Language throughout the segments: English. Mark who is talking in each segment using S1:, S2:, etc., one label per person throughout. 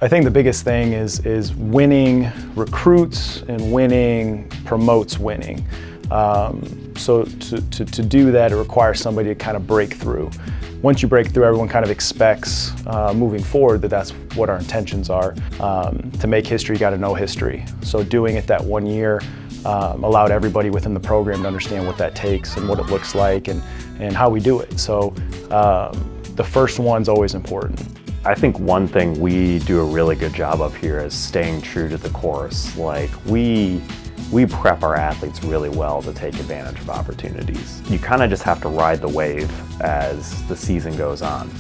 S1: I think the biggest thing is winning recruits and winning promotes winning. So to do that, it requires somebody to kind of break through. Once you break through, everyone kind of expects moving forward that that's what our intentions are. To make history, you got to know history. So doing it that 1 year allowed everybody within the program to understand what that takes and what it looks like and how we do it. So the first one's always important.
S2: I think one thing we do a really good job of here is staying true to the course. Like we prep our athletes really well to take advantage of opportunities. You kind of just have to ride the wave as the season goes on.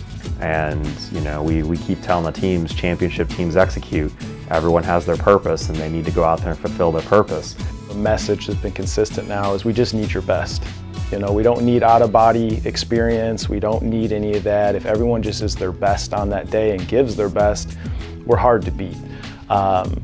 S2: And you know, we keep telling the teams, championship teams execute. Everyone has their purpose and they need to go out there and fulfill their purpose.
S1: The message that's been consistent now is we just need your best. You know, we don't need out-of-body experience. We don't need any of that. If everyone just is their best on that day and gives their best, we're hard to beat.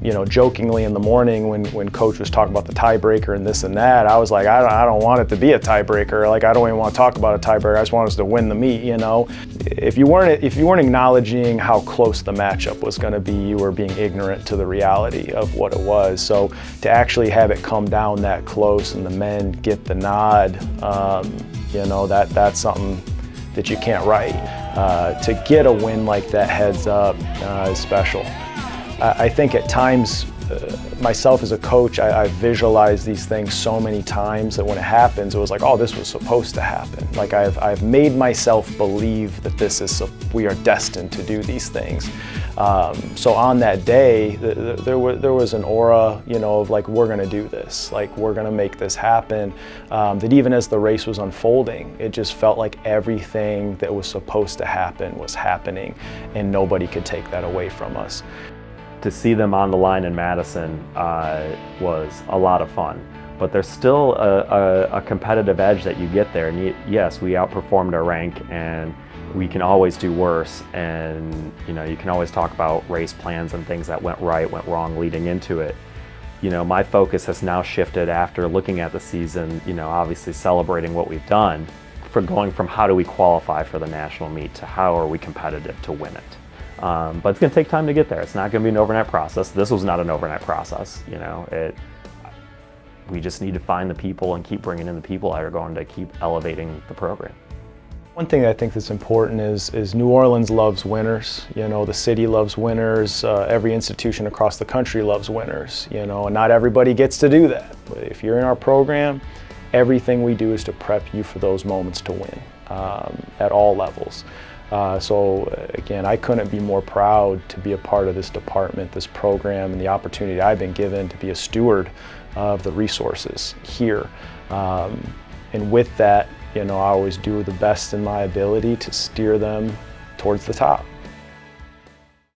S1: You know, jokingly in the morning when Coach was talking about the tiebreaker and this and that, I was like, I don't want it to be a tiebreaker. Like, I don't even want to talk about a tiebreaker. I just want us to win the meet. You know, if you weren't acknowledging how close the matchup was going to be, you were being ignorant to the reality of what it was. So to actually have it come down that close and the men get the nod, you know, that's something that you can't write. To get a win like that heads up is special. I think at times, myself as a coach, I visualize these things so many times that when it happens, it was like, oh, this was supposed to happen. Like I've made myself believe that we are destined to do these things. So on that day, there was an aura, you know, of like, we're gonna do this, like we're gonna make this happen. That even as the race was unfolding, it just felt like everything that was supposed to happen was happening, and nobody could take that away from us.
S2: To see them on the line in Madison was a lot of fun, but there's still a competitive edge that you get there. And yes, we outperformed our rank, and we can always do worse. And you know, you can always talk about race plans and things that went right, went wrong leading into it. You know, my focus has now shifted after looking at the season. You know, obviously celebrating what we've done, for going from how do we qualify for the national meet to how are we competitive to win it. But it's going to take time to get there. It's not going to be an overnight process. This was not an overnight process. You know, we just need to find the people and keep bringing in the people that are going to keep elevating the program.
S1: One thing I think that's important is New Orleans loves winners. You know, the city loves winners. Every institution across the country loves winners. You know, and not everybody gets to do that. But if you're in our program, everything we do is to prep you for those moments to win at all levels. So again, I couldn't be more proud to be a part of this department, this program, and the opportunity I've been given to be a steward of the resources here. And with that, you know, I always do the best in my ability to steer them towards the top.